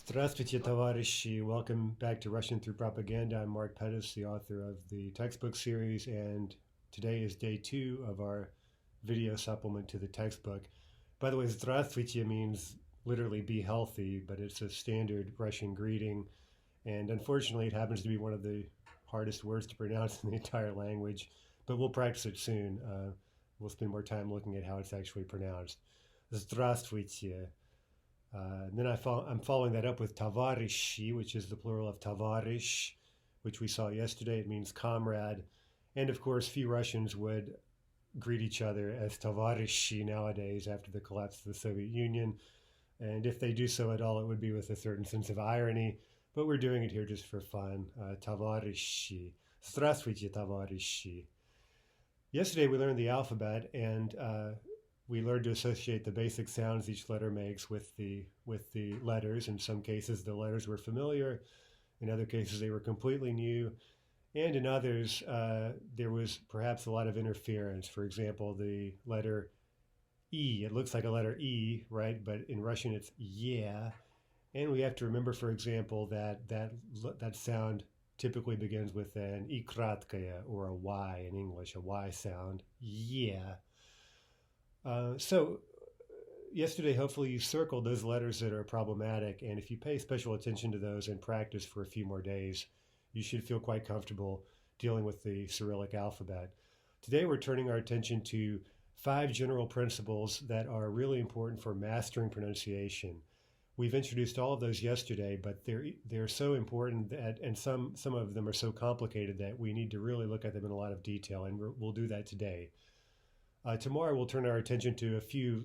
Здравствуйте, товарищи. Welcome back to Russian Through Propaganda. I'm Mark Pettis, the author of the textbook series, and today is day 2 of our video supplement to the textbook. By the way, здравствуйте means literally be healthy, but it's a standard Russian greeting, and unfortunately it happens to be one of the hardest words to pronounce in the entire language, but we'll practice it soon. We'll spend more time looking at how it's actually pronounced. Здравствуйте. And then I'm following that up with tavarishi, which is the plural of tavarish, which we saw yesterday. It means comrade. And of course, few Russians would greet each other as tavarishi nowadays after the collapse of the Soviet Union. And if they do so at all, it would be with a certain sense of irony. But we're doing it here just for fun. Tavarishi. Здравствуйте, товарищи. Yesterday we learned the alphabet, and we learned to associate the basic sounds each letter makes with the letters. In some cases, the letters were familiar. In other cases, they were completely new. And in others, there was perhaps a lot of interference. For example, the letter E. It looks like a letter E, right? But in Russian, it's yeah. And we have to remember, for example, that sound typically begins with an I kratkaya, or a Y in English, a Y sound. Yeah. So yesterday, hopefully you circled those letters that are problematic, and if you pay special attention to those and practice for a few more days, you should feel quite comfortable dealing with the Cyrillic alphabet. Today we're turning our attention to 5 general principles that are really important for mastering pronunciation. We've introduced all of those yesterday, but they're so important that, and some of them are so complicated that we need to really look at them in a lot of detail, and we'll do that today. Tomorrow we'll turn our attention to a few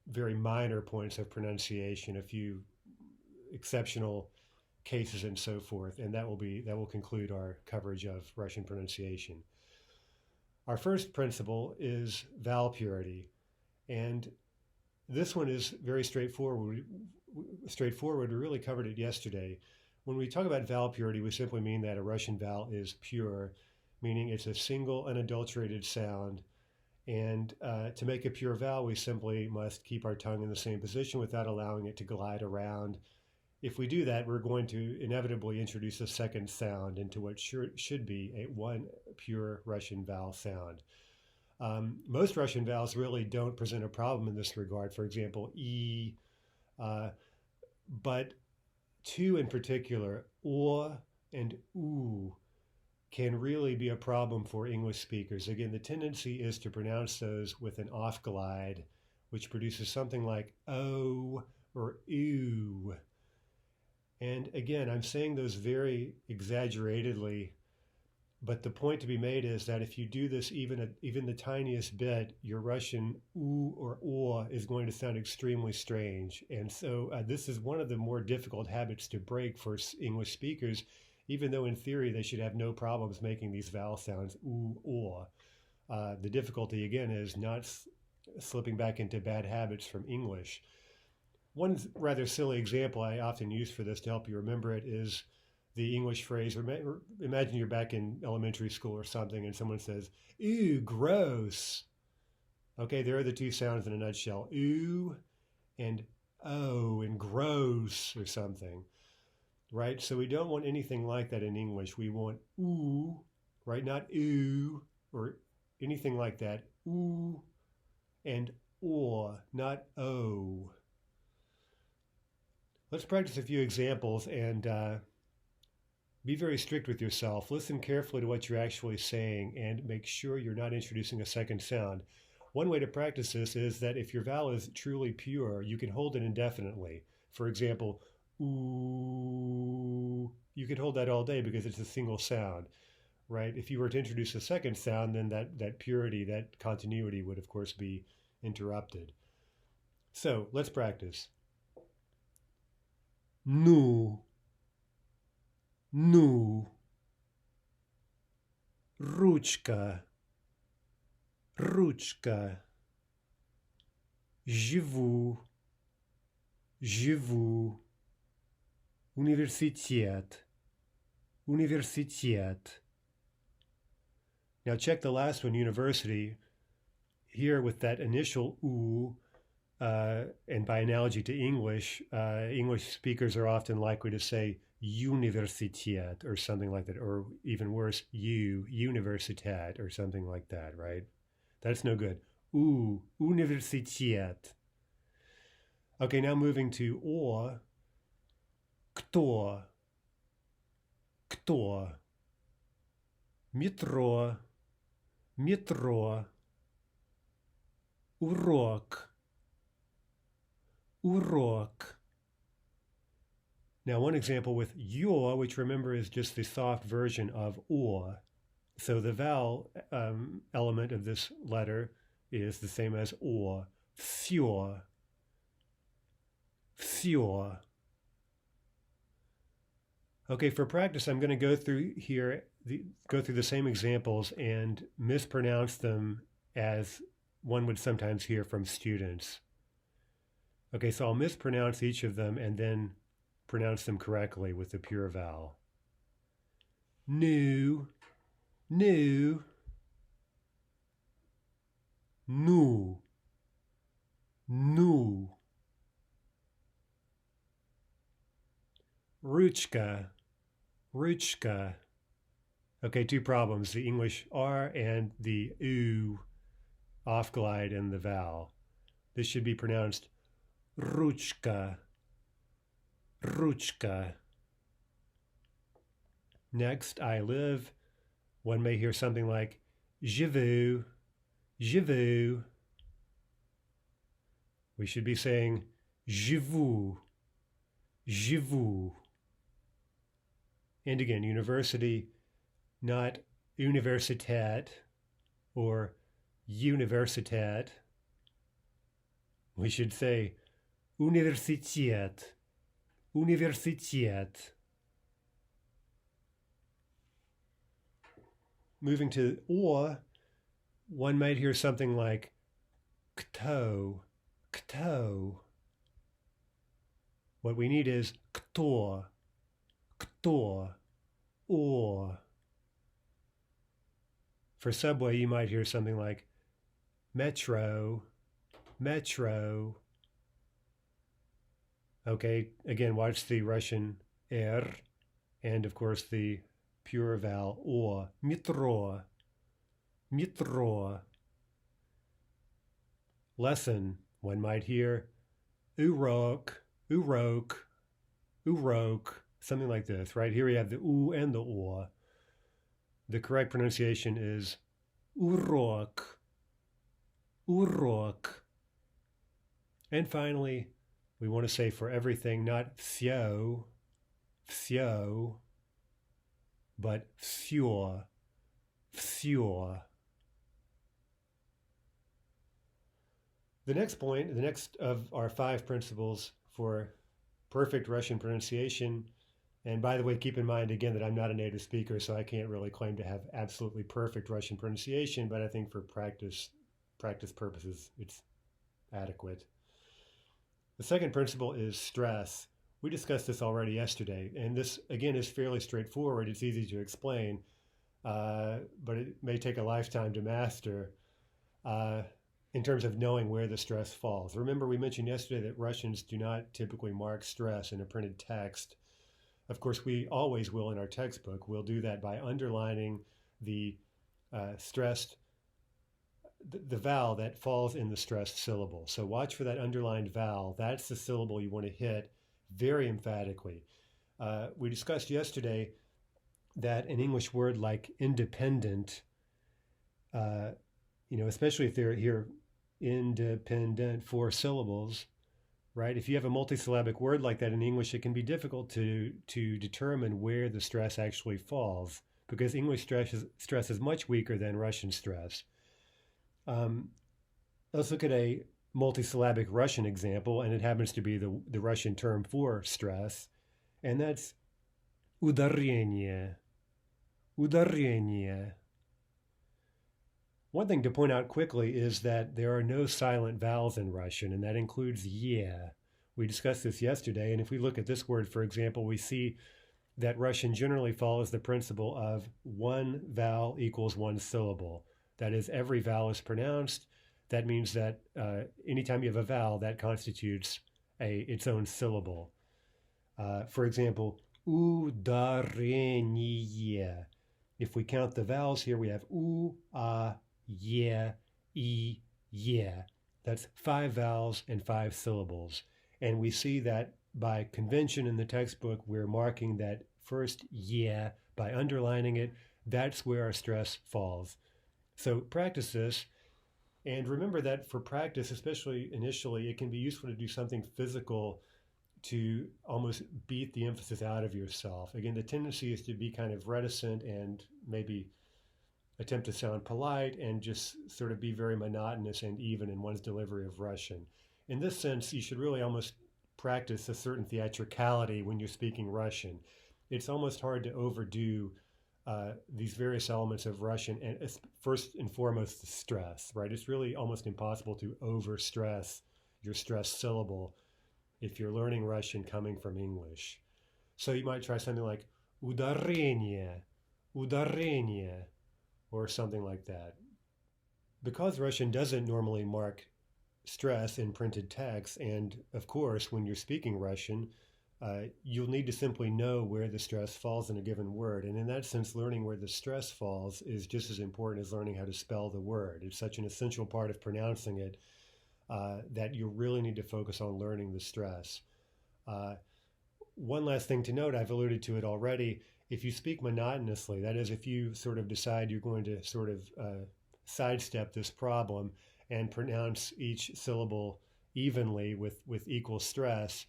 very minor points of pronunciation, a few exceptional cases and so forth, and that will conclude our coverage of Russian pronunciation. Our first principle is vowel purity, and this one is very straightforward. We really covered it yesterday. When we talk about vowel purity, we simply mean that a Russian vowel is pure, meaning it's a single unadulterated sound. And to make a pure vowel, we simply must keep our tongue in the same position without allowing it to glide around. If we do that, we're going to inevitably introduce a second sound into what should be one pure Russian vowel sound. Most Russian vowels really don't present a problem in this regard. For example, E, but 2 in particular, O and U, can really be a problem for English speakers. Again, the tendency is to pronounce those with an off glide, which produces something like O or oo. And again, I'm saying those very exaggeratedly, but the point to be made is that if you do this even the tiniest bit, your Russian oo or o is going to sound extremely strange. And so this is one of the more difficult habits to break for English speakers, even though in theory they should have no problems making these vowel sounds, oo, or. The difficulty, again, is not slipping back into bad habits from English. One rather silly example I often use for this to help you remember it is the English phrase, imagine you're back in elementary school or something and someone says, ooh, gross. Okay, there are the 2 sounds in a nutshell, ooh and oh, and gross or something. Right? So we don't want anything like that in English. We want ooh, right? Not ooh or anything like that. Ooh and or, not oh. Let's practice a few examples and be very strict with yourself. Listen carefully to what you're actually saying and make sure you're not introducing a second sound. One way to practice this is that if your vowel is truly pure, you can hold it indefinitely. For example, ooh, you could hold that all day because it's a single sound, right? If you were to introduce a second sound, then that purity, that continuity would of course be interrupted. So let's practice. Nu, nu, ручка, ручка, живу, живу, университет, университет. Now check the last one, university. Here with that initial U, and by analogy to English, English speakers are often likely to say universitet or something like that, or even worse, universitat or something like that, right? That's no good. Universitet. Okay, now moving to or. Kto. Kto. Метро. Метро. Урок. Urok. Now, one example with your, which remember is just the soft version of or. So the vowel element of this letter is the same as or. Fjor. Fjor. Okay, for practice, I'm going to go through here, go through the same examples and mispronounce them as one would sometimes hear from students. Okay, so I'll mispronounce each of them and then pronounce them correctly with the pure vowel. Nu, nu, nu, nu. Ruchka, ruchka. Okay, two problems, the English R and the U off glide in the vowel. This should be pronounced Ruchka. Ruchka. Next, I live. One may hear something like Живу. Живу. We should be saying Живу. Живу. And again, university, not universitat or universitat. We should say Universitet. Universitet. Moving to or, one might hear something like kto, kto. What we need is kto, kto, or. For subway, you might hear something like metro, metro. Okay, again, watch the Russian and of course the pure vowel or. Metro, metro. Lesson, one might hear urok, urok, urok, something like this, right? Here we have the u and the or. The correct pronunciation is urok, urok. And finally, we want to say for everything, not fio, fio, but fjor, fjor. The next point, the next of our 5 principles for perfect Russian pronunciation, and by the way, keep in mind again that I'm not a native speaker, so I can't really claim to have absolutely perfect Russian pronunciation, but I think for practice purposes, it's adequate. The second principle is stress. We discussed this already yesterday, and this, again, is fairly straightforward. It's easy to explain, but it may take a lifetime to master in terms of knowing where the stress falls. Remember, we mentioned yesterday that Russians do not typically mark stress in a printed text. Of course, we always will in our textbook. We'll do that by underlining the stressed the vowel that falls in the stressed syllable. So watch for that underlined vowel. That's the syllable you want to hit very emphatically. We discussed yesterday that an English word like independent, especially if they're here independent 4 syllables, right? If you have a multisyllabic word like that in English, it can be difficult to determine where the stress actually falls because English stress is much weaker than Russian stress. Let's look at a multisyllabic Russian example, and it happens to be the Russian term for stress, and that's udarение. Udarение. One thing to point out quickly is that there are no silent vowels in Russian, and that includes yeah. We discussed this yesterday, and if we look at this word, for example, we see that Russian generally follows the principle of one vowel equals one syllable. That is, every vowel is pronounced, that means that anytime you have a vowel, that constitutes its own syllable. For example, udarение. If we count the vowels here, we have u, a, ye, e, ye. That's 5 vowels and 5 syllables. And we see that by convention in the textbook, we're marking that first ye by underlining it. That's where our stress falls. So practice this. And remember that for practice, especially initially, it can be useful to do something physical to almost beat the emphasis out of yourself. Again, the tendency is to be kind of reticent and maybe attempt to sound polite and just sort of be very monotonous and even in one's delivery of Russian. In this sense, you should really almost practice a certain theatricality when you're speaking Russian. It's almost hard to overdo these various elements of Russian, and first and foremost, the stress, right? It's really almost impossible to overstress your stressed syllable if you're learning Russian coming from English. So you might try something like udarение, udarение, or something like that. Because Russian doesn't normally mark stress in printed text, and of course, when you're speaking Russian, you'll need to simply know where the stress falls in a given word. And in that sense, learning where the stress falls is just as important as learning how to spell the word. It's such an essential part of pronouncing it that you really need to focus on learning the stress. One last thing to note, I've alluded to it already, if you speak monotonously, that is, if you sort of decide you're going to sort of sidestep this problem and pronounce each syllable evenly with equal stress,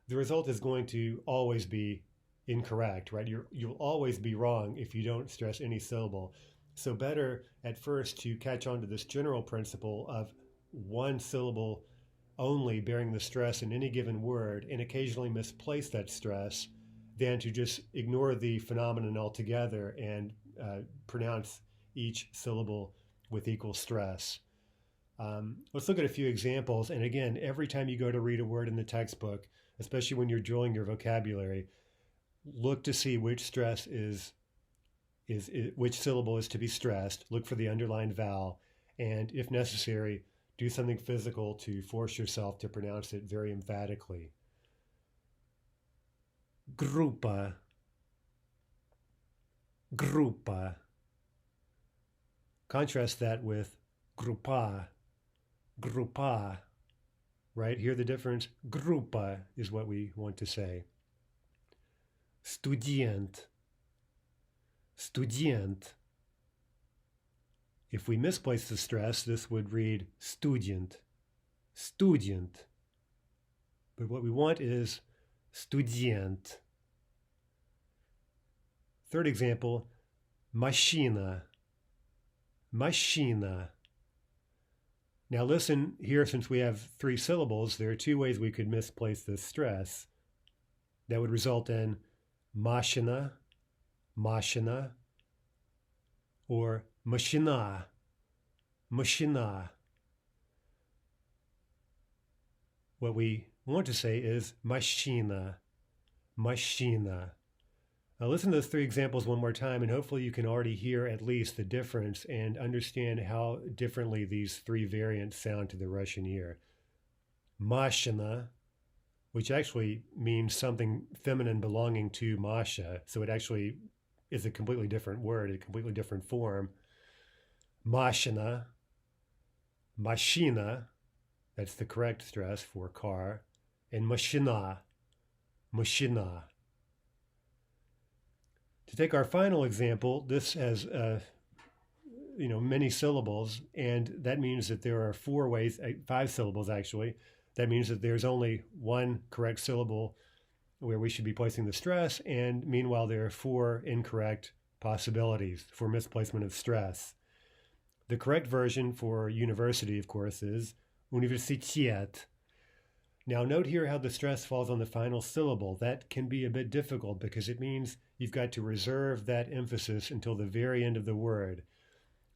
the result is going to always be incorrect, right? You'll always be wrong if you don't stress any syllable. So better at first to catch on to this general principle of one syllable only bearing the stress in any given word and occasionally misplace that stress than to just ignore the phenomenon altogether and pronounce each syllable with equal stress. Let's look at a few examples. And again, every time you go to read a word in the textbook, especially when you're drilling your vocabulary, look to see which stress is which syllable is to be stressed. Look for the underlined vowel, and if necessary, do something physical to force yourself to pronounce it very emphatically. Группа, группа. Contrast that with группа, группа. Right? Hear the difference? Группа is what we want to say. Студент, студент. If we misplace the stress, this would read student, student. But what we want is студент. Third example, машина, машина. Now listen here, since we have 3 syllables, there are 2 ways we could misplace this stress. That would result in машина, машина, or машина, машина. What we want to say is машина, машина. Now listen to those 3 examples one more time, and hopefully you can already hear at least the difference and understand how differently these 3 variants sound to the Russian ear. Машина, which actually means something feminine belonging to Masha, so it actually is a completely different word, a completely different form. Машина, машина, that's the correct stress for car, and машина, машина. To take our final example, this has many syllables, and that means that there are 4 ways, 5 syllables actually. That means that there's only one correct syllable where we should be placing the stress, and meanwhile there are 4 incorrect possibilities for misplacement of stress. The correct version for university, of course, is universitet. Now note here how the stress falls on the final syllable. That can be a bit difficult because it means you've got to reserve that emphasis until the very end of the word.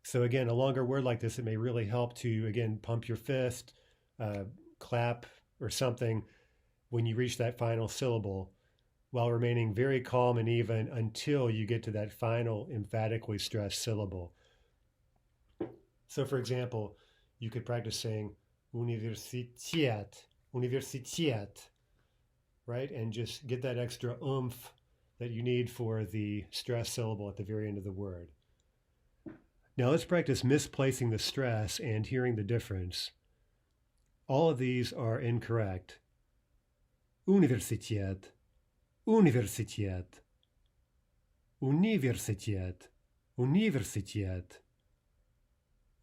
So again, a longer word like this, it may really help to, again, pump your fist, clap or something when you reach that final syllable, while remaining very calm and even until you get to that final emphatically stressed syllable. So for example, you could practice saying universitet, universitet, right? And just get that extra oomph that you need for the stress syllable at the very end of the word. Now let's practice misplacing the stress and hearing the difference. All of these are incorrect. Universitet, universitet, universitet, universitet,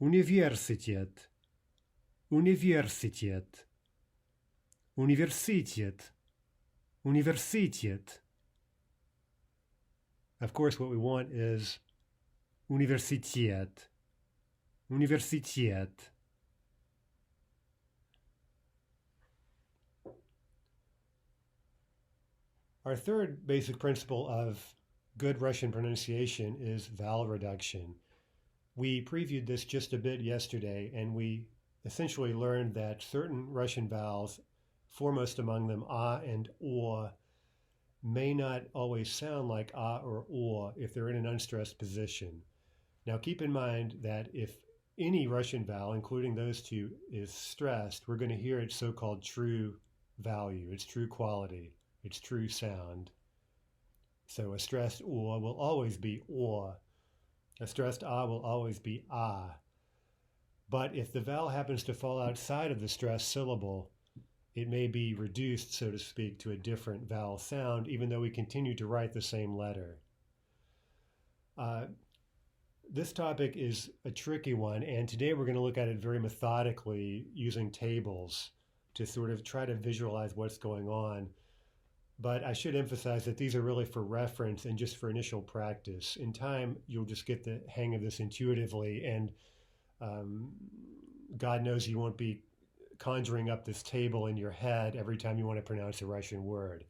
universitet, universitet, universitet, universitet. Of course, what we want is universitet, universitet. Our third basic principle of good Russian pronunciation is vowel reduction. We previewed this just a bit yesterday, and we essentially learned that certain Russian vowels, foremost among them a and o, may not always sound like a or o if they're in an unstressed position. Now keep in mind that if any Russian vowel, including those two, is stressed, we're going to hear its so-called true value, its true quality, its true sound. So a stressed o will always be o. A stressed a will always be a. But if the vowel happens to fall outside of the stressed syllable, it may be reduced, so to speak, to a different vowel sound, even though we continue to write the same letter. This topic is a tricky one, and today we're going to look at it very methodically using tables to sort of try to visualize what's going on. But I should emphasize that these are really for reference and just for initial practice. In time, you'll just get the hang of this intuitively, and God knows you won't be conjuring up this table in your head every time you want to pronounce a Russian word,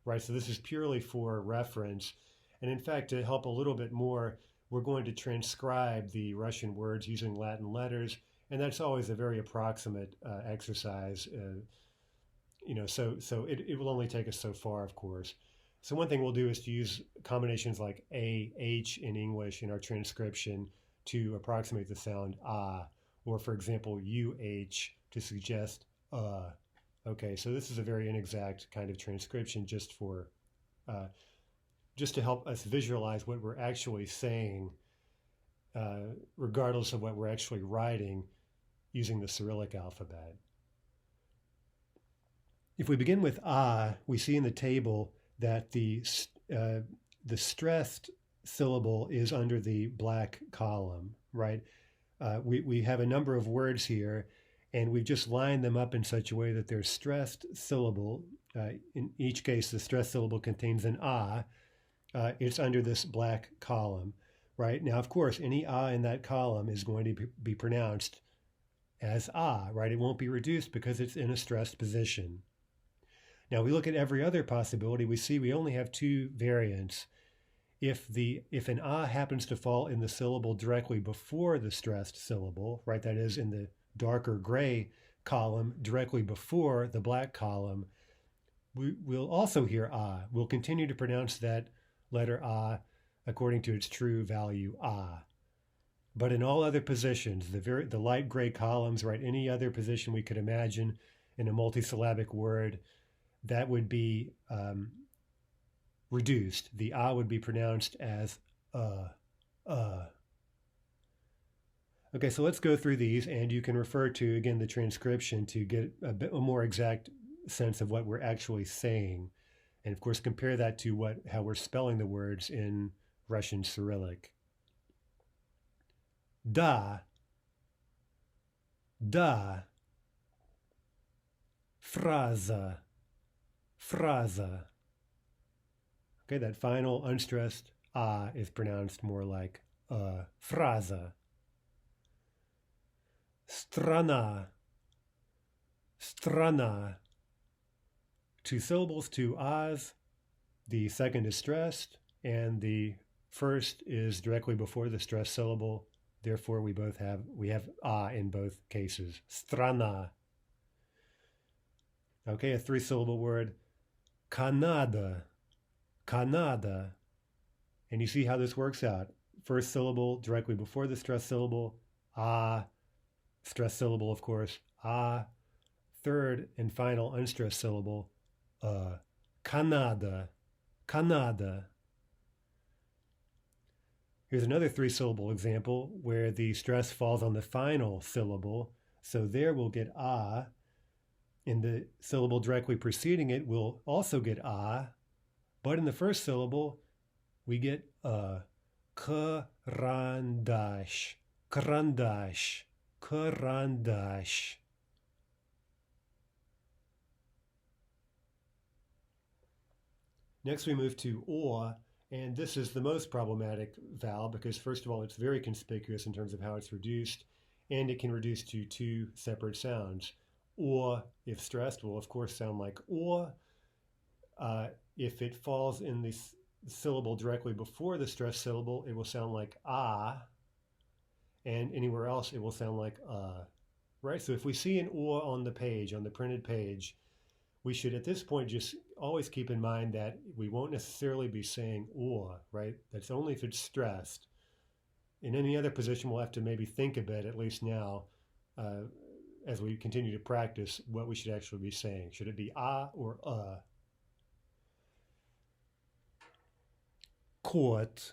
right? So this is purely for reference. And in fact, to help a little bit more, we're going to transcribe the Russian words using Latin letters, and that's always a very approximate exercise. So it will only take us so far, of course. So one thing we'll do is to use combinations like A, H in English in our transcription to approximate the sound ah, or for example, UH to suggest Okay, so this is a very inexact kind of transcription just to help us visualize what we're actually saying, regardless of what we're actually writing using the Cyrillic alphabet. If we begin with ah, we see in the table that the stressed syllable is under the black column, right? We have a number of words here, and we've just lined them up in such a way that their stressed syllable, in each case the stressed syllable contains an ah, it's under this black column, right? Now, of course, any ah in that column is going to be pronounced as ah, right? It won't be reduced because it's in a stressed position. Now, we look at every other possibility, we see we only have two variants. If an ah happens to fall in the syllable directly before the stressed syllable, right, that is in the darker gray column directly before the black column, we'll also hear ah. We'll continue to pronounce that letter ah according to its true value ah. But in all other positions, the light gray columns, right, any other position we could imagine in a multisyllabic word, that would be reduced. The ah would be pronounced as Okay, so let's go through these, and you can refer to, again, the transcription to get a more exact sense of what we're actually saying. And of course, compare that to how we're spelling the words in Russian Cyrillic. Da, da, fraza, fraza. Okay, that final unstressed ah is pronounced more like fraza. Strana, strana. Two syllables, two ahs. The second is stressed, and the first is directly before the stressed syllable. Therefore, we have ah in both cases. Strana. Okay, a three-syllable word. Canada, Canada. And you see how this works out. First syllable directly before the stressed syllable, ah. stressed syllable, of course, ah. Third and final unstressed syllable, Canada, Canada. Here's another 3-syllable example where the stress falls on the final syllable. So there we'll get ah, and the syllable directly preceding it will also get ah, but in the first syllable we get karandash, karandash, karandash. Next we move to or, and this is the most problematic vowel because first of all it's very conspicuous in terms of how it's reduced, and it can reduce to 2 separate sounds. Or, if stressed, will of course sound like or. If it falls in the syllable directly before the stressed syllable, it will sound like ah, and anywhere else it will sound like right? So if we see an or on the page, on the printed page, we should at this point just always keep in mind that we won't necessarily be saying or, right? That's only if it's stressed. In any other position, we'll have to maybe think a bit, at least now, as we continue to practice, what we should actually be saying. Should it be ah or Court,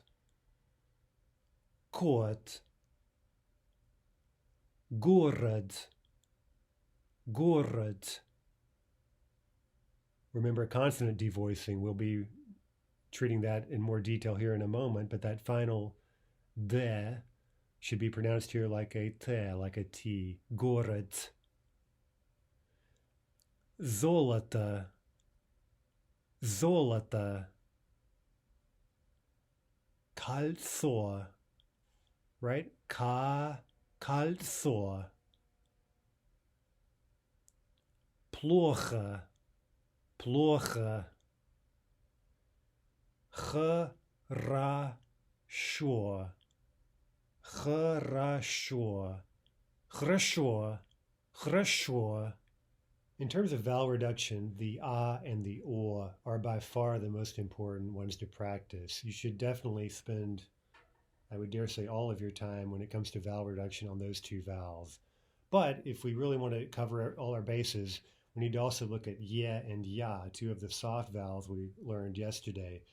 court. Город, город. Remember consonant devoicing. We'll be treating that in more detail here in a moment, but that final de should be pronounced here like a te, like a t. Город. Золото, золото. Кольцо, right? Кольцо. Плохо, плохо. Хорошо, хорошо. Хорошо, хорошо. In terms of vowel reduction, the ah and the or are by far the most important ones to practice. You should definitely spend, I would dare say, all of your time when it comes to vowel reduction on those 2 vowels. But if we really want to cover all our bases, we need to also look at ye and ya, 2 of the soft vowels we learned yesterday.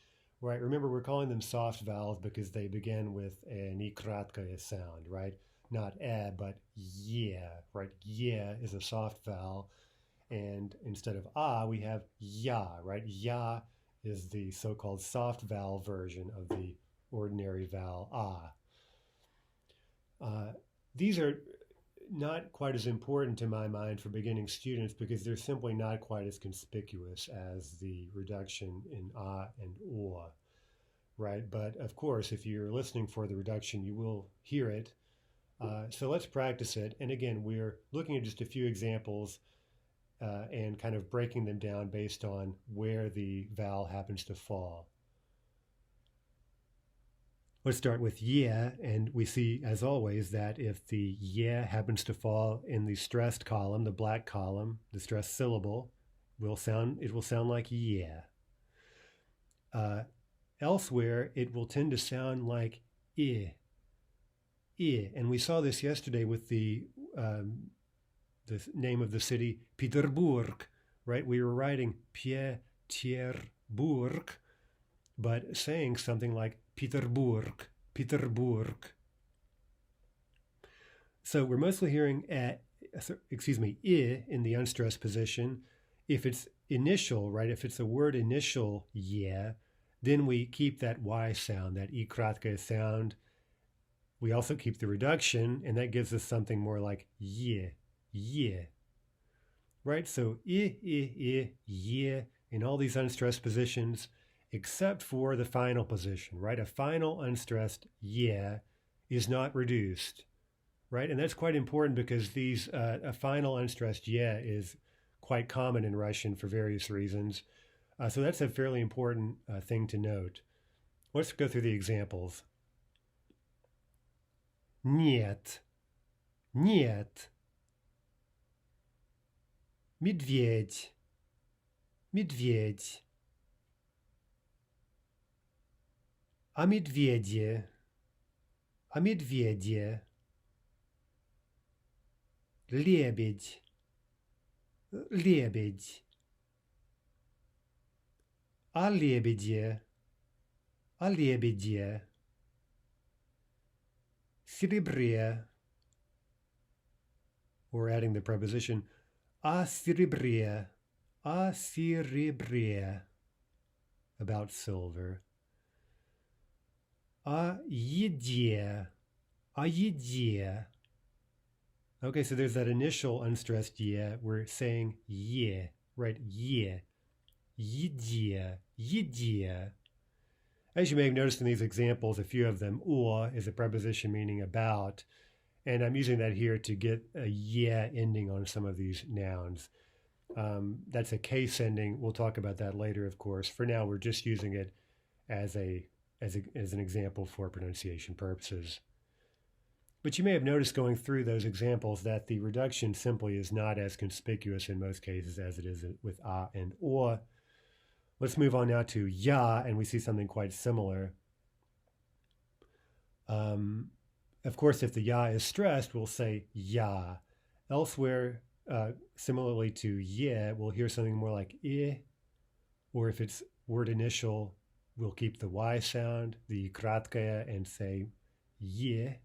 Right, remember we're calling them soft vowels because they begin with an i kratkaya sound, right? Not but ye, right? Ye is a soft vowel. And instead of ah, we have ya, right? Ya is the so-called soft vowel version of the ordinary vowel ah. These are not quite as important to my mind for beginning students because they're simply not quite as conspicuous as the reduction in ah and or, right? But of course, if you're listening for the reduction, you will hear it. So let's practice it. And again, we're looking at just a few examples and kind of breaking them down based on where the vowel happens to fall. Let's start with ye, and we see, as always, that if the ye happens to fall in the stressed column, the black column, the stressed syllable, it will sound like ye. Elsewhere, it will tend to sound like I. And we saw this yesterday with the name of the city, Petersburg, right? We were writing Petersburg, but saying something like Petersburg, Petersburg. So we're mostly hearing I in the unstressed position. If it's initial, right? If it's a word initial, yeah, then we keep that Y sound, that I kratka sound. We also keep the reduction, and that gives us something more like yeah. Right? So yeah, in all these unstressed positions, except for the final position, right? A final unstressed yeah is not reduced, right? And that's quite important because a final unstressed yeah is quite common in Russian for various reasons. So that's a fairly important thing to note. Let's go through the examples. Нет, нет. Медведь, медведь. О медведе, о медведе. лебедь, лебедь. О лебеде, о лебеде. Серебре. We're adding the preposition о серебре, о серебре. About silver. О еде, о еде. Okay, so there's that initial unstressed yeah. We're saying yeah, right? Yeah. Yedia, yedia. As you may have noticed in these examples, a few of them, or is a preposition meaning about, and I'm using that here to get a yeah ending on some of these nouns. That's a case ending. We'll talk about that later, of course. For now, we're just using it as an example for pronunciation purposes. But you may have noticed going through those examples that the reduction simply is not as conspicuous in most cases as it is with a and or. Let's move on now to ya, and we see something quite similar. Of course, if the ya is stressed, we'll say ya. Elsewhere, similarly to yeah, we'll hear something more like I, or if it's word initial, we'll keep the y sound, the kratkaya, and say ye.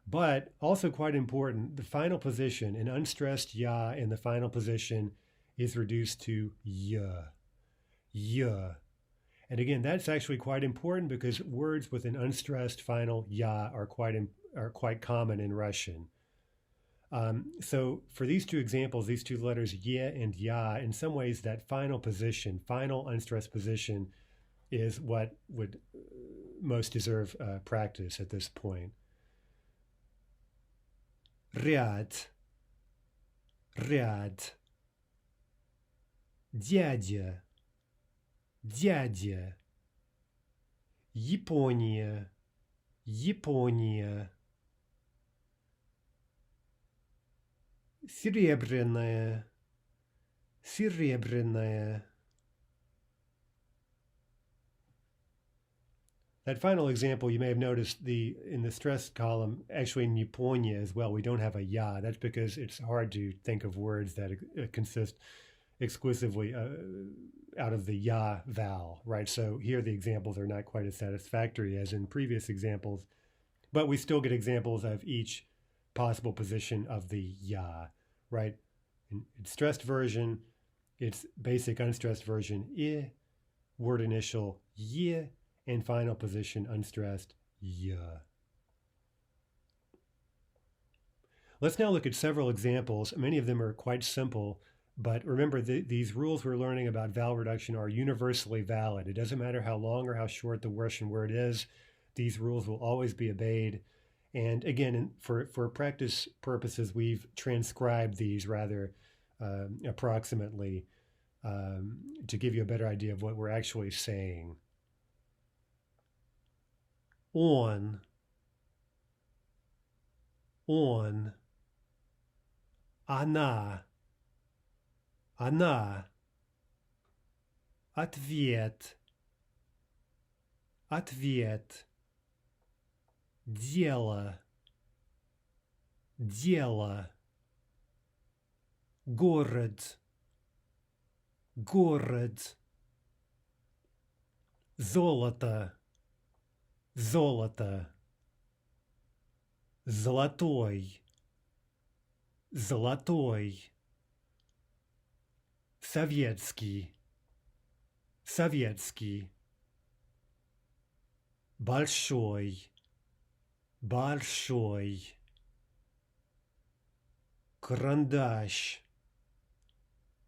But also quite important, the final position, an unstressed ya in the final position is reduced to ya. Ya. And again, that's actually quite important because words with an unstressed final ya are quite common in Russian. So for these two examples, these two letters ye and ya, in some ways that final position, final unstressed position, is what would most deserve practice at this point. Ряд, ряд. Дядя, дядя. Япония, Япония. Серебряная, серебряная. That final example, you may have noticed in the stressed column, actually in Yaponia as well, we don't have a ya. That's because it's hard to think of words that consist exclusively out of the ya vowel, right? So here the examples are not quite as satisfactory as in previous examples, but we still get examples of each possible position of the ya, right? In stressed version, it's basic unstressed version I, word initial ye, and final position unstressed ya. Let's now look at several examples. Many of them are quite simple, but remember these rules we're learning about vowel reduction are universally valid. It doesn't matter how long or how short the Russian word is. These rules will always be obeyed. And again, for practice purposes, we've transcribed these rather approximately to give you a better idea of what we're actually saying. On, она, она. Ответ, ответ. Дело, дело. Город, город. Золото, золото. Золотой, золотой. Советский, советский. Большой, большой. Карандаш,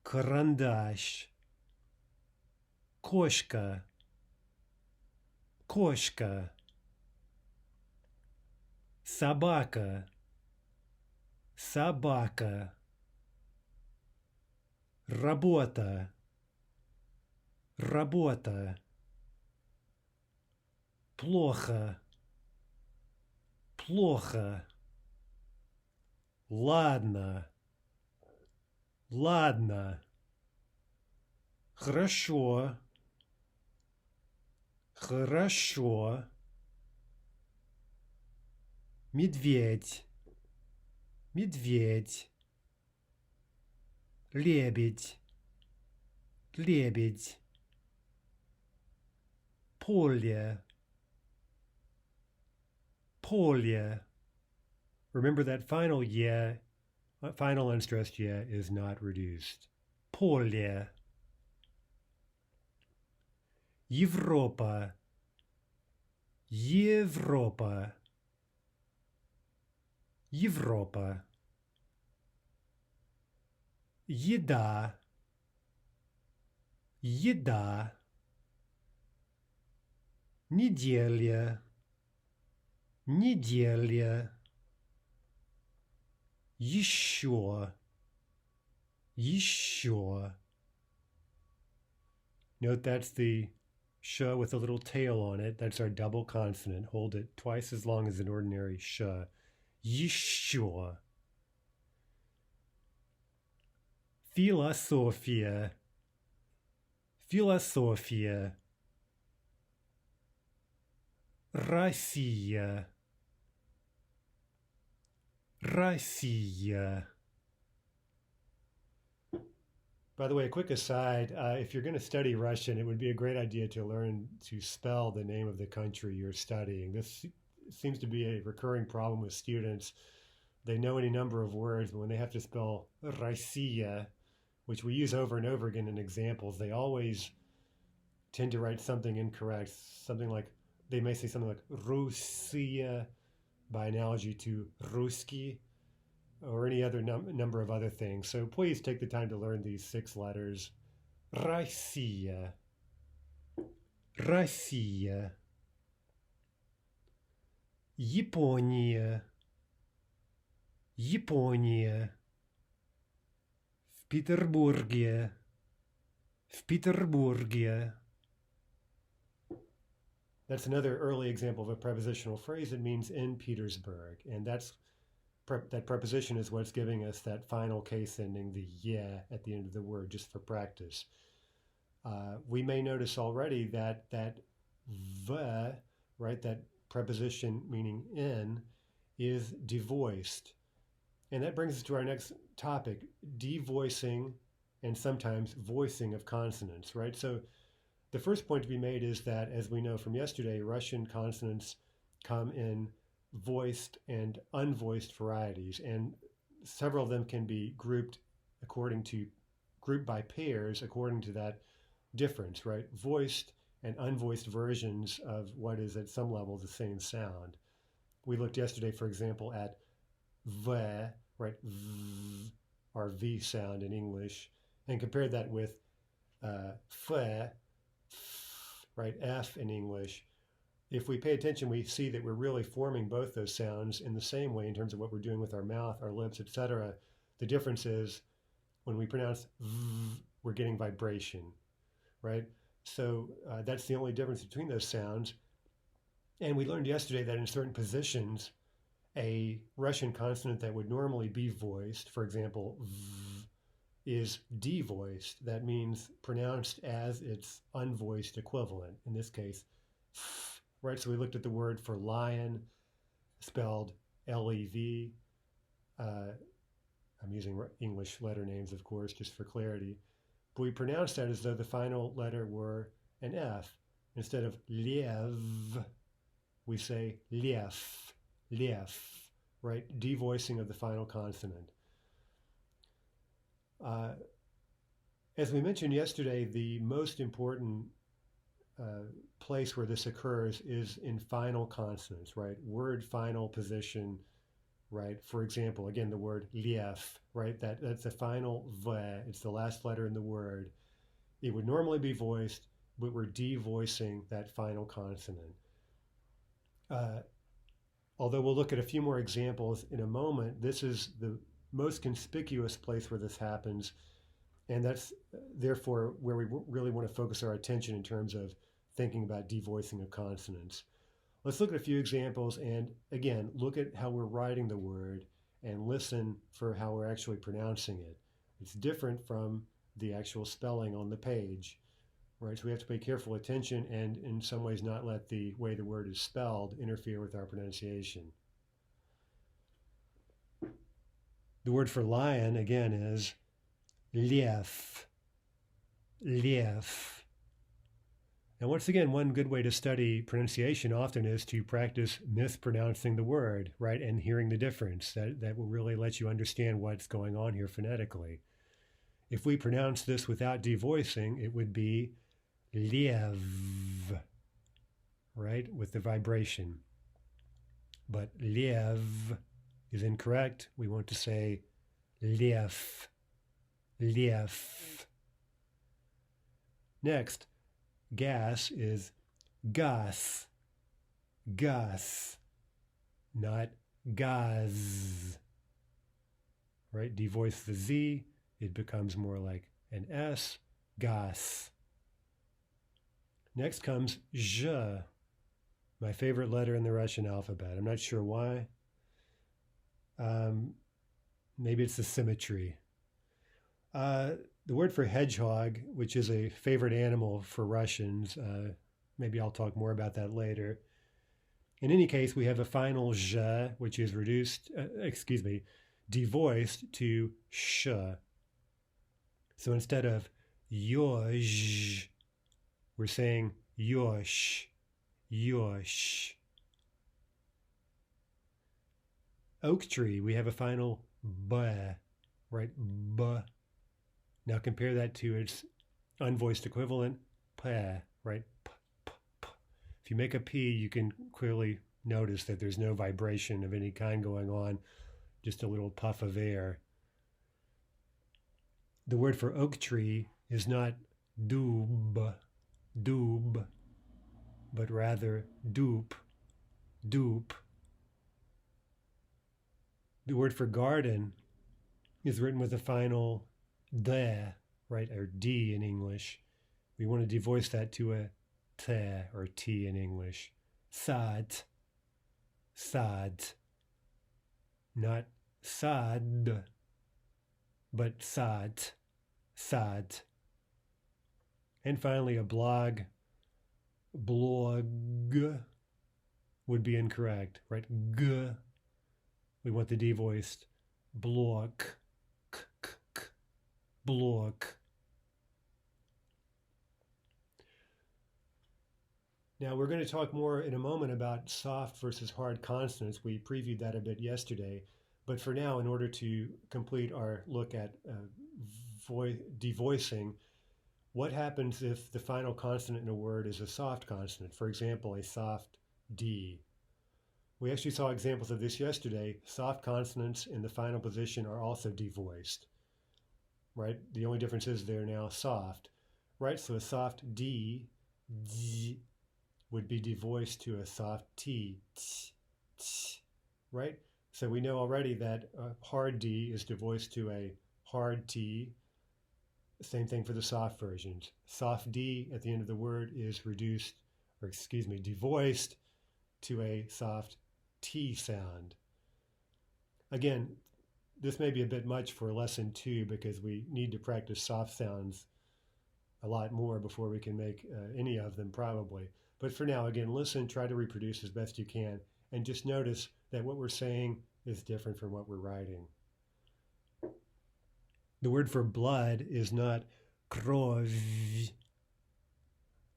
карандаш. Кошка, кошка. Собака, собака. Работа, работа. Плохо, плохо. Ладно, ладно. Хорошо, хорошо. Медведь, медведь, лебедь, лебедь, поле, polya. Remember that final yeah, final unstressed yeah is not reduced. Polya. Европа, Европа, Европа. Еда, еда. Неделя, неделя. Еще, еще. Note that's the sh with a little tail on it. That's our double consonant. Hold it twice as long as an ordinary sh. Еще. Философия, философия. Россия, Россия. By the way, a quick aside, if you're going to study Russian, it would be a great idea to learn to spell the name of the country you're studying. This seems to be a recurring problem with students. They know any number of words, but when they have to spell Россия, which we use over and over again in examples, they always tend to write something incorrect. Something like, they may say something like Russia by analogy to Ruski, or any other number of other things. So please take the time to learn these 6 letters. Россия, Россия. Япония, Япония. В Петербурге, в Петербурге. That's another early example of a prepositional phrase that means in Petersburg. And that preposition is what's giving us that final case ending, the yeah, at the end of the word, just for practice. We may notice already that v, right, that preposition meaning in, is devoiced. And that brings us to our next topic, devoicing and sometimes voicing of consonants, right? So the first point to be made is that, as we know from yesterday, Russian consonants come in voiced and unvoiced varieties, and several of them can be grouped by pairs according to that difference, right? Voiced and unvoiced versions of what is at some level the same sound. We looked yesterday, for example, at v, right? V, our V sound in English, and compared that with f, right? F in English. If we pay attention, we see that we're really forming both those sounds in the same way in terms of what we're doing with our mouth, our lips, etc. The difference is when we pronounce v, we're getting vibration, right? So that's the only difference between those sounds. And we learned yesterday that in certain positions, a Russian consonant that would normally be voiced, for example, v, is devoiced. That means pronounced as its unvoiced equivalent, in this case, f, right? So we looked at the word for lion, spelled L-E-V. I'm using English letter names, of course, just for clarity. But we pronounced that as though the final letter were an F. Instead of liev, we say lief, lief, right? Devoicing of the final consonant. As we mentioned yesterday, the most important place where this occurs is in final consonants, right? Word final position, right? For example, again, the word lief, right? That's the final v. It's the last letter in the word. It would normally be voiced, but we're devoicing that final consonant. Although we'll look at a few more examples in a moment, this is the most conspicuous place where this happens, and that's therefore where we really want to focus our attention in terms of thinking about devoicing of consonants. Let's look at a few examples, and again, look at how we're writing the word and listen for how we're actually pronouncing it. It's different from the actual spelling on the page, right? So we have to pay careful attention and in some ways not let the way the word is spelled interfere with our pronunciation. The word for lion, again, is lev, lev. And once again, one good way to study pronunciation often is to practice mispronouncing the word, right, and hearing the difference. That will really let you understand what's going on here phonetically. If we pronounce this without devoicing, it would be liev, right, with the vibration. But liev is incorrect. We want to say lief, lief. Next, gas is gas, gas, not gaz, right? Devoice the Z, it becomes more like an S, gas. Next comes zh, my favorite letter in the Russian alphabet. I'm not sure why. Maybe it's the symmetry. The word for hedgehog, which is a favorite animal for Russians, maybe I'll talk more about that later. In any case, we have a final zh, which is devoiced to sh. So instead of yozh, we're saying yosh, yosh. Oak tree, we have a final b, right? B. Now compare that to its unvoiced equivalent, p, right? P, p, p. If you make a p, you can clearly notice that there's no vibration of any kind going on, just a little puff of air. The word for oak tree is not dub, dub, but rather dupe, dupe. The word for garden is written with a final d, right, or d in English. We want to devoice that to a t or t in English. Sad, sad. Not sad, but sad, sad. And finally, a blog, blog, would be incorrect, right? G. We want the devoiced blog, k, k, k, blog. Now we're going to talk more in a moment about soft versus hard consonants. We previewed that a bit yesterday, but for now, in order to complete our look at devoicing, what happens if the final consonant in a word is a soft consonant? For example, a soft D. We actually saw examples of this yesterday. Soft consonants in the final position are also devoiced, right? The only difference is they're now soft, right? So a soft D, D, would be devoiced to a soft T, t, t, right? So we know already that a hard D is devoiced to a hard T. Same thing for the soft versions. Soft D at the end of the word is devoiced to a soft T sound. Again, this may be a bit much for lesson 2 because we need to practice soft sounds a lot more before we can make any of them probably. But for now, again, listen, try to reproduce as best you can, and just notice that what we're saying is different from what we're writing. The word for blood is not krov,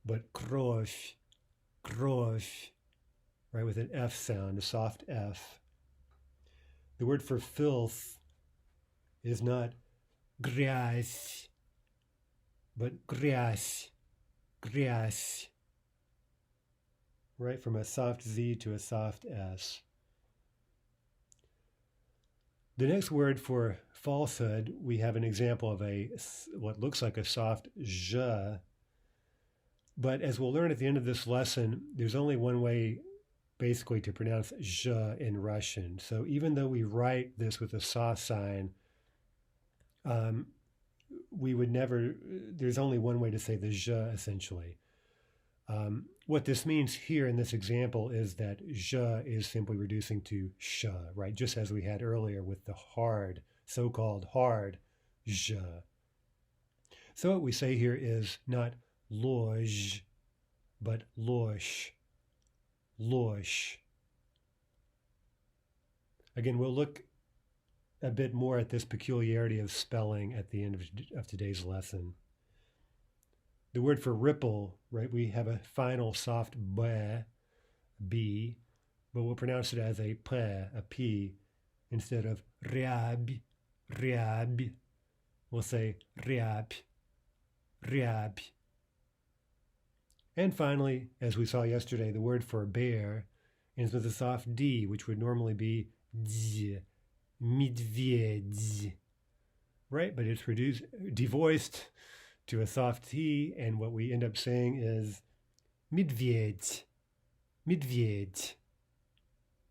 but krov, krov, right, with an F sound, a soft F. The word for filth is not gryaz, but gryaz, gryaz, right, from a soft Z to a soft S. The next word for falsehood, we have an example of what looks like a soft zh, but as we'll learn at the end of this lesson, there's only one way basically to pronounce zh in Russian. So even though we write this with a soft sign, we would never, there's only one way to say the zh essentially. What this means here in this example is that zh is simply reducing to sh, right? Just as we had earlier with the hard, so-called hard zh. So what we say here is not lozh, but losh, losh. Again, we'll look a bit more at this peculiarity of spelling at the end of today's lesson. The word for ripple, right? We have a final soft b, but we'll pronounce it as a p, instead of riab. We'll say riab. And finally, as we saw yesterday, the word for bear ends with a soft d, which would normally be d, medvedь, right? But it's devoiced to a soft t, and what we end up saying is medvedь.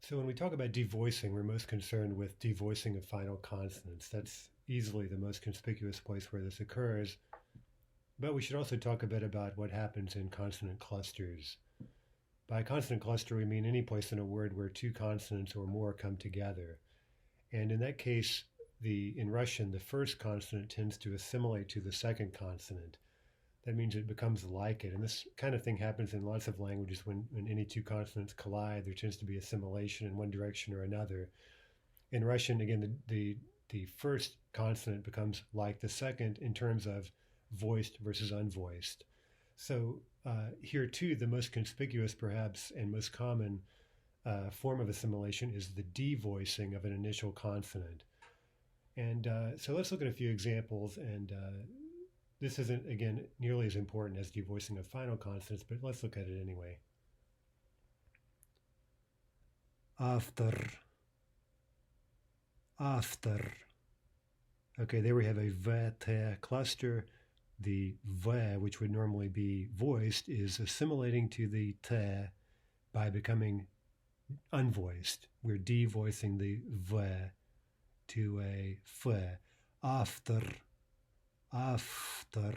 So when we talk about devoicing, we're most concerned with devoicing of final consonants. That's easily the most conspicuous place where this occurs. But we should also talk a bit about what happens in consonant clusters. By consonant cluster, we mean any place in a word where two consonants or more come together. And in that case, in Russian, the first consonant tends to assimilate to the second consonant. That means it becomes like it. And this kind of thing happens in lots of languages when any two consonants collide. There tends to be assimilation in one direction or another. In Russian, again, the first consonant becomes like the second in terms of voiced versus unvoiced. So here too, the most conspicuous perhaps and most common form of assimilation is the devoicing of an initial consonant. And so let's look at a few examples, and this isn't, again, nearly as important as devoicing of final consonants, but let's look at it anyway. After. Okay, there we have a v-t cluster. The v, which would normally be voiced, is assimilating to the t by becoming unvoiced. We're devoicing the v to a f. After.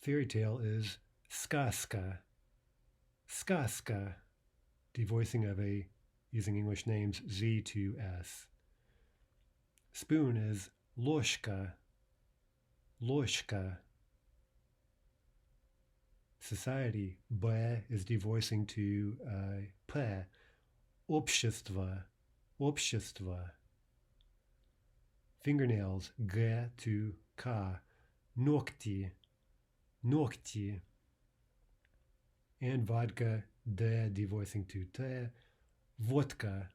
Fairy tale is сказка. Devoicing of using English names Z to S. Spoon is ложка. Society, B, is devoicing to P. Общество. Fingernails, G to K. Ногти. And vodka, D, devoicing to T. Vodka.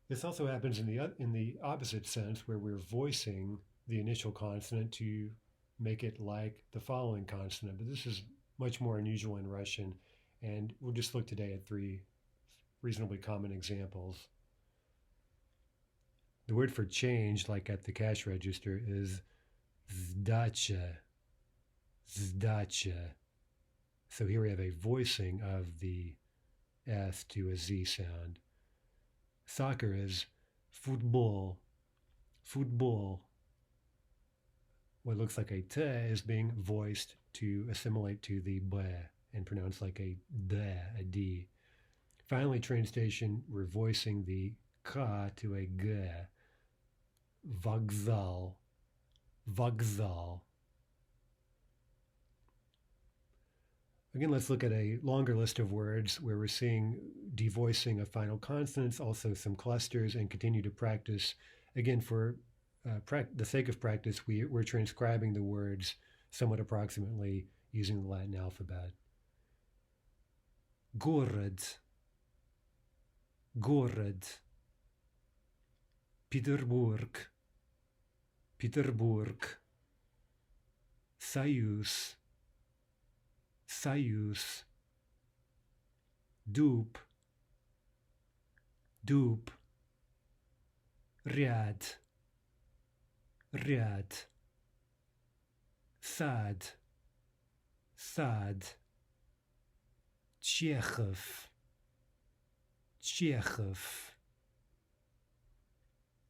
This also happens in the opposite sense, where we're voicing the initial consonant to make it like the following consonant. But this is much more unusual in Russian, and we'll just look today at 3 reasonably common examples. The word for change, like at the cash register, is sdacha. So here we have a voicing of the S to a Z sound. Soccer is football. What looks like a T is being voiced to assimilate to the B and pronounced like a D. Finally, train station, we're voicing the K to a G. Vokzal. Again, let's look at a longer list of words where we're seeing devoicing of final consonants, also some clusters, and continue to practice. Again, for the sake of practice, we're transcribing the words somewhat approximately using the Latin alphabet. Город. Petersburg. Союз. Дуб. Ряд. Сад. Chekhov.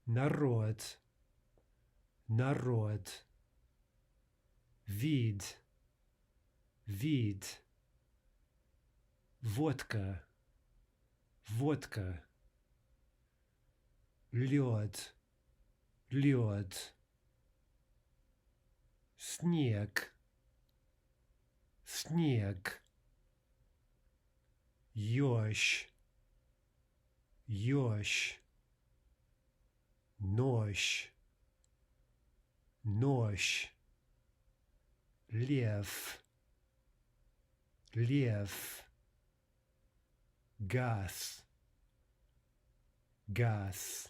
Народ. Вид. Водка. Лед. Снег. Yosh, yosh, nosh, nosh, lev, lev, gas, gas,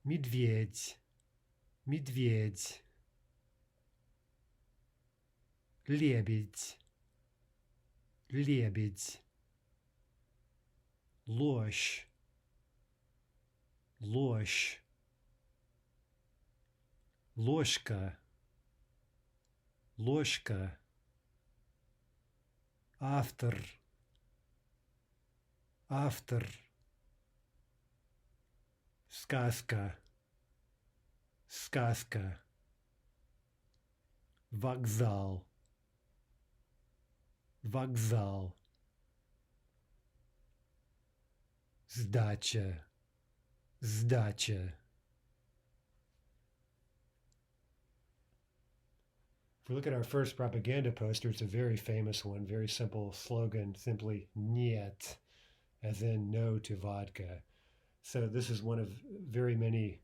медведь, медведь, лебедь, лебедь, ложь, ложь, ложка, ложка, автор, автор, сказка, сказка, вокзал, вокзал, сдача, сдача. If we look at our first propaganda poster, it's a very famous one, very simple slogan, simply "Niet," as in no to vodka. So this is one of very many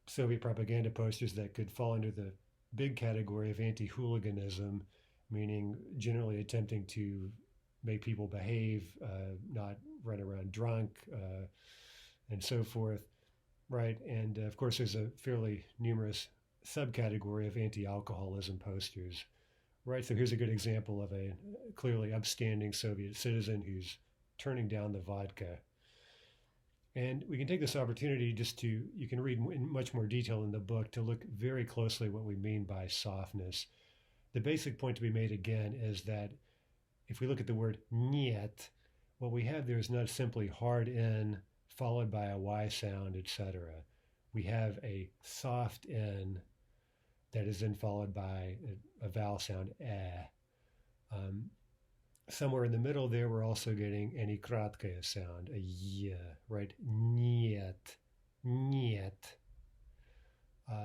Soviet propaganda posters that could fall under the big category of anti-hooliganism, meaning generally attempting to make people behave, not run around drunk, and so forth, right? And of course, there's a fairly numerous subcategory of anti-alcoholism posters, right? So here's a good example of a clearly upstanding Soviet citizen who's turning down the vodka. And we can take this opportunity just to, you can read in much more detail in the book to look very closely at what we mean by softness. The basic point to be made again is that if we look at the word niet, what we have there is not simply hard N followed by a Y sound, etc. We have a soft N that is then followed by a vowel sound, eh. Somewhere in the middle there, we're also getting any kratkaya sound, a y, right? Niet, niet.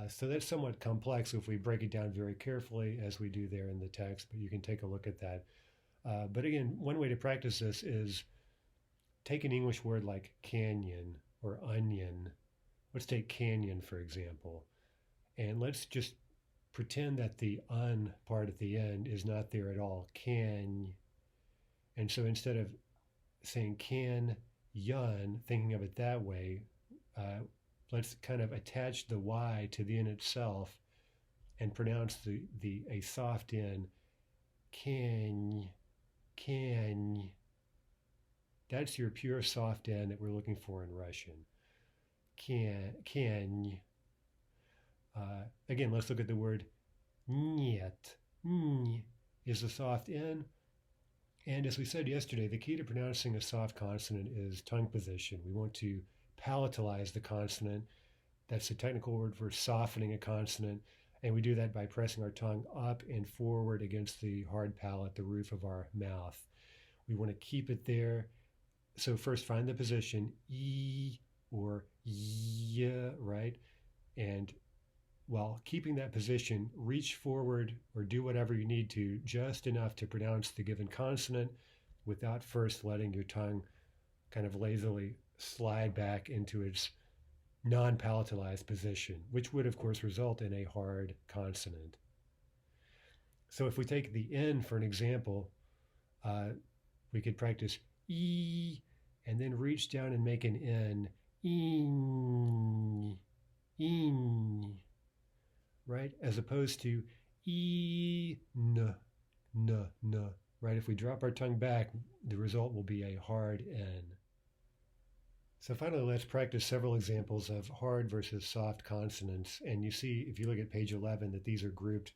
So that's somewhat complex if we break it down very carefully, as we do there in the text, but you can take a look at that. But again, one way to practice this is take an English word like canyon or onion. Let's take canyon, for example, and let's just pretend that the un part at the end is not there at all. Can. And so instead of saying can, yun, thinking of it that way, let's kind of attach the Y to the N itself and pronounce a soft N, can, can. That's your pure soft N that we're looking for in Russian. Can. Again, let's look at the word niet. N is a soft N. And as we said yesterday, the key to pronouncing a soft consonant is tongue position. We want to palatalize the consonant. That's the technical word for softening a consonant. And we do that by pressing our tongue up and forward against the hard palate, the roof of our mouth. We want to keep it there. So first find the position, E or Y, right? And while keeping that position, reach forward or do whatever you need to, just enough to pronounce the given consonant without first letting your tongue kind of lazily slide back into its non-palatalized position, which would, of course, result in a hard consonant. So if we take the N for an example, we could practice E and then reach down and make an N. In, in. Right? As opposed to e, n, right? If we drop our tongue back, the result will be a hard N. So finally, let's practice several examples of hard versus soft consonants. And you see, if you look at page 11, that these are grouped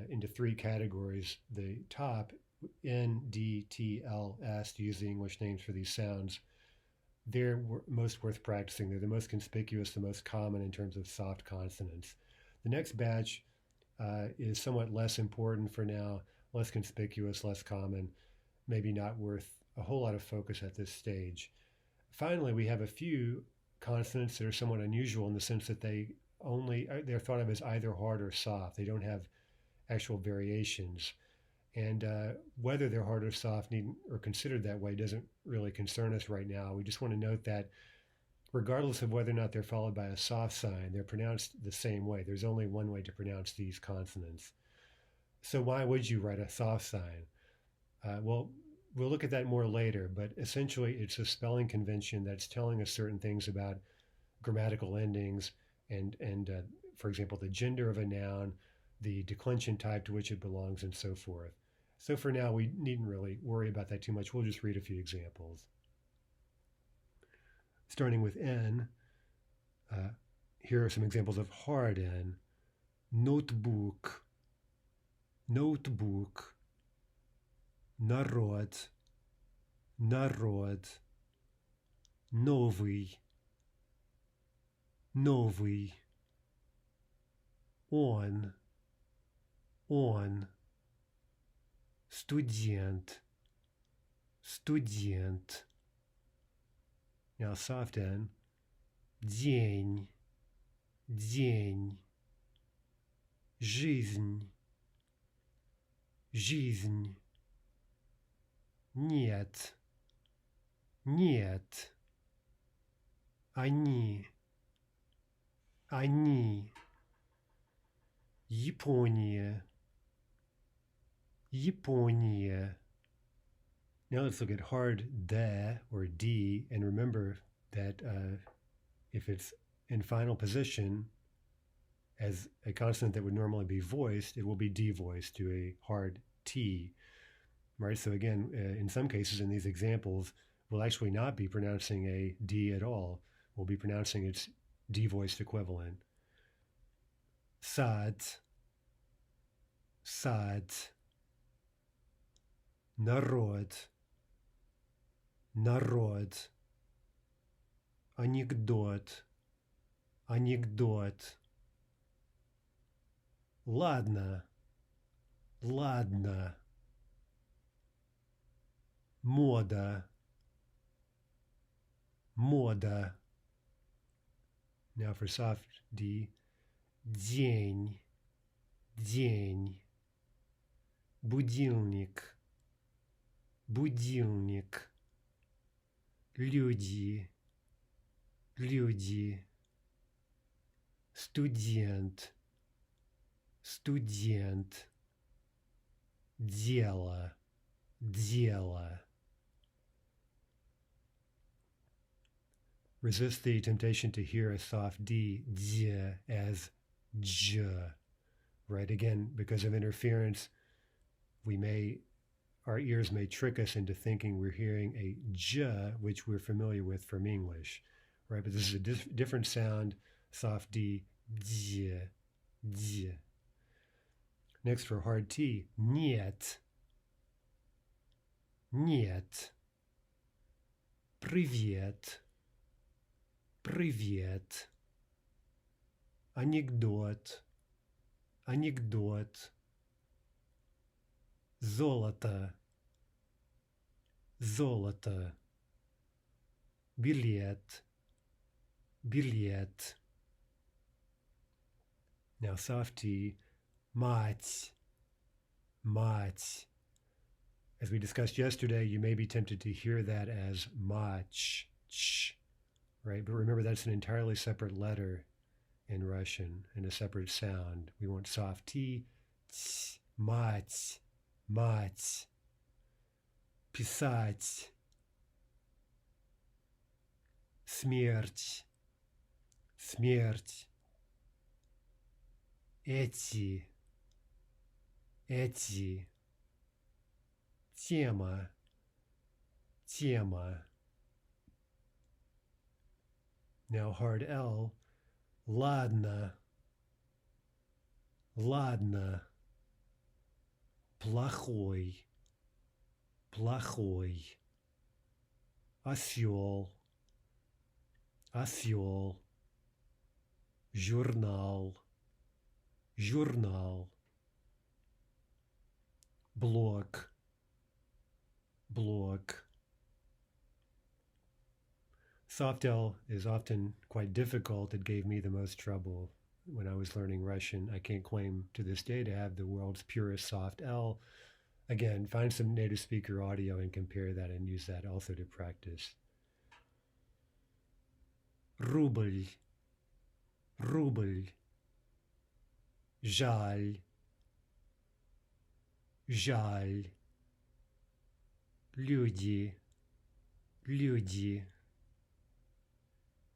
into three categories. The top, N, D, T, L, S, to use the English names for these sounds, they're most worth practicing. They're the most conspicuous, the most common in terms of soft consonants. The next batch is somewhat less important for now, less conspicuous, less common, maybe not worth a whole lot of focus at this stage. Finally, we have a few consonants that are somewhat unusual in the sense that they're thought of as either hard or soft. They don't have actual variations. And whether they're hard or soft or considered that way doesn't really concern us right now. We just want to note that regardless of whether or not they're followed by a soft sign, they're pronounced the same way. There's only one way to pronounce these consonants. So why would you write a soft sign? Well, we'll look at that more later, but essentially it's a spelling convention that's telling us certain things about grammatical endings and for example, the gender of a noun, the declension type to which it belongs, and so forth. So for now, we needn't really worry about that too much. We'll just read a few examples. Starting with N, here are some examples of hard N. Notebook, notebook. Народ, народ. Новый, новый. Он, студент, студент. Now soft N. День, день. Жизнь, жизнь. Нет, нет. Они, они. Япония, Япония. Now let's look at hard the or D, and remember that if it's in final position as a consonant that would normally be voiced, it will be devoiced to a hard T, right? So again, in some cases in these examples, we'll actually not be pronouncing a D at all. We'll be pronouncing its devoiced equivalent. Сад, сад. Народ, народ. Анекдот, анекдот. Ладно, ладно. Мода, мода. Now for soft D. День, день. Будильник, будильник. Люди, люди. Студент, студент. Дело, дело. Resist the temptation to hear a soft D, j, as j, right? Again, because of interference, our ears may trick us into thinking we're hearing a j, which we're familiar with from English, right? But this is a different sound, soft D, j, j. Next for hard T, нет, нет. Привет, привет. Анекдот, анекдот. Золото, золото. Билет, билет. Now soft T, мать, мать. As we discussed yesterday, you may be tempted to hear that as mach, ch, right? But remember, that's an entirely separate letter in Russian and a separate sound. We want soft T, ts, мать, мать. Писать. Смерть, смерть. Эти, эти. Тема, тема. Now hard L, ладно, ладно. Плохой, плохой. Осел, осел. Журнал, журнал. Блок, blog. Soft L is often quite difficult. It gave me the most trouble when I was learning Russian. I can't claim to this day to have the world's purest soft L. Again, find some native speaker audio and compare that and use that also to practice. Rубль, rубль, жаль, жаль, люди, люди,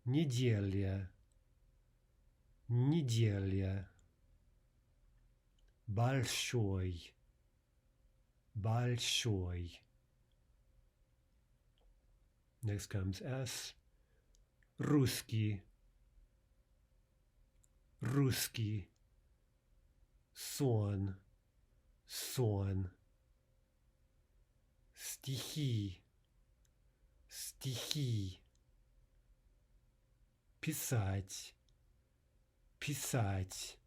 неделя, неделя, большой, большой. Next comes S. Русский, русский, сон, сон, стихи, стихи, писать, писать.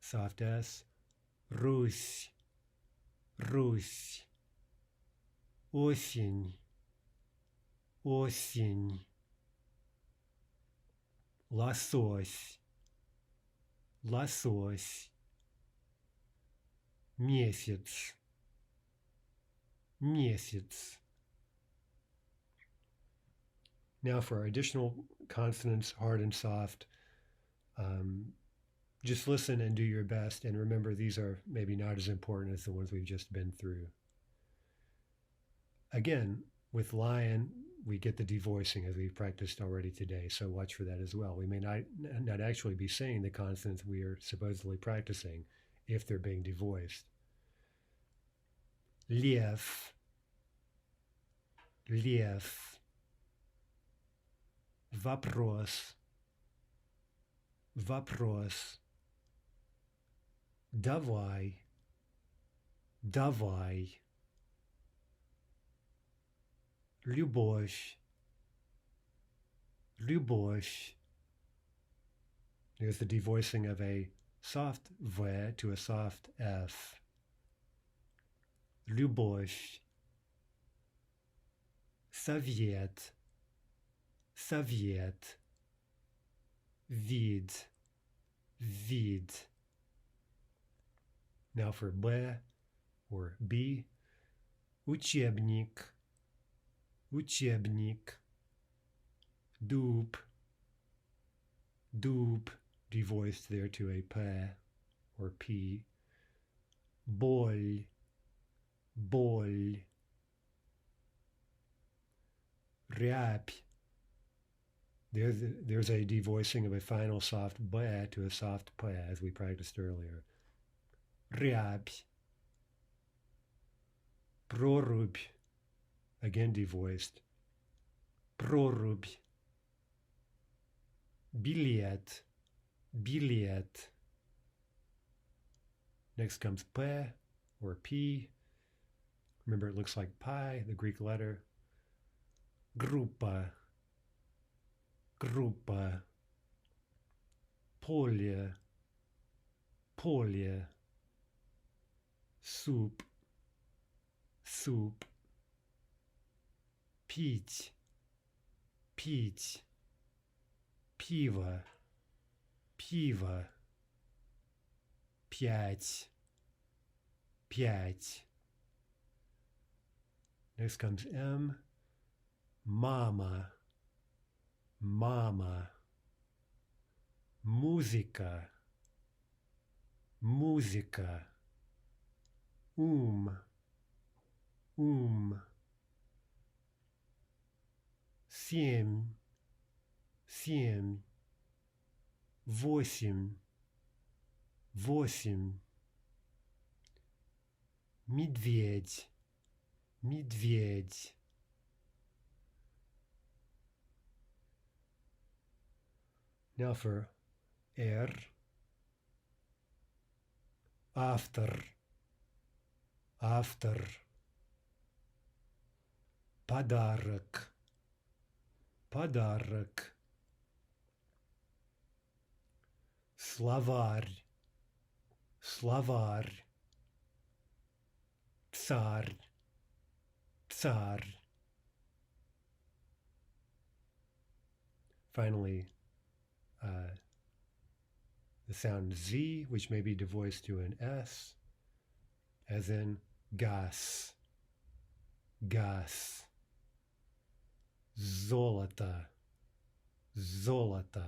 Soft S. Русь, Русь, осень, осень, лосось, лосось, месяц, месяц. Now for our additional consonants, hard and soft, just listen and do your best. And remember, these are maybe not as important as the ones we've just been through. Again, with lion, we get the devoicing as we've practiced already today. So watch for that as well. We may not actually be saying the consonants we are supposedly practicing if they're being devoiced. Лев, лев. Вопрос, вопрос. Давай, давай. Любовь, любовь. There's the devoicing of a soft V to a soft F. Любовь. Совет, совет. Вид, вид. Now for B or B, учебник, учебник. Дуб, дуб, devoiced there to a P or P. Боль, боль. Рябь. There's a devoicing of a final soft B to a soft P as we practiced earlier. Рябь. Прорубь. Again devoiced. Прорубь. Билет, билет. Next comes P or P. Remember, it looks like pi, the Greek letter. Группа, группа. Поле, поле. Суп, суп. Пить, пить. Пиво, пиво. Пять, пять. Next comes M. Mama, mama. Музыка, музыка. Ум. Семь, семь. Восемь, восемь. Медведь, медведь. Now for R. Автор, автор. Подарок, подарок. Словарь, словарь. Царь, царь. Finally, the sound Z, which may be devoiced to an S. as in gas, gas. Золото, золото.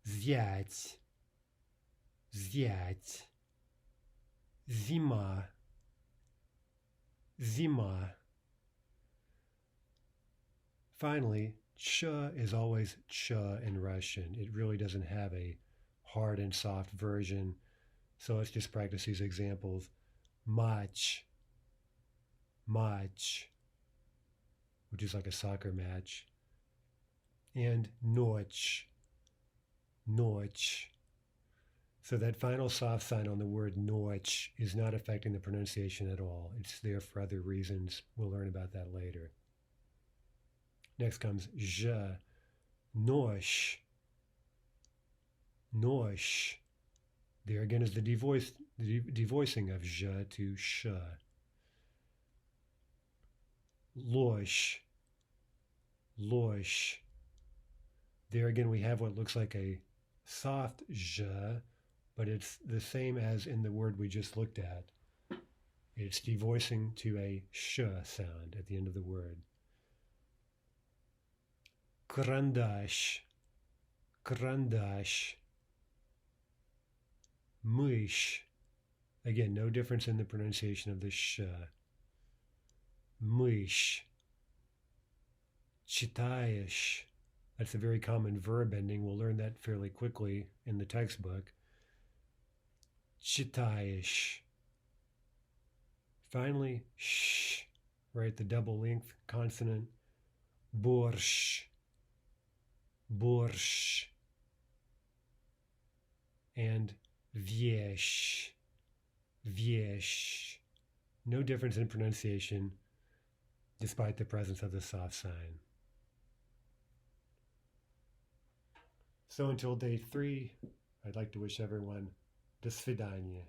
Зять, зять. Зима, zima. Finally, ch is always ch in Russian. It really doesn't have a hard and soft version. So let's just practice these examples. Match, match, which is like a soccer match. And notch, notch. So that final soft sign on the word notch is not affecting the pronunciation at all. It's there for other reasons. We'll learn about that later. Next comes zh, nosh, nosh. There again is the devoicing of zh to sh. Losh, losh. There again we have what looks like a soft zh, but it's the same as in the word we just looked at. It's devoicing to a sh sound at the end of the word. Karandash, karandash. Mysh. Again, no difference in the pronunciation of the sh. Mysh. Chitayesh. That's a very common verb ending. We'll learn that fairly quickly in the textbook. Chitayesh. Finally, sh, right? The double length consonant. Borsh, borsh. And viesh, viesh. No difference in pronunciation despite the presence of the soft sign. So until day 3, I'd like to wish everyone до свидания.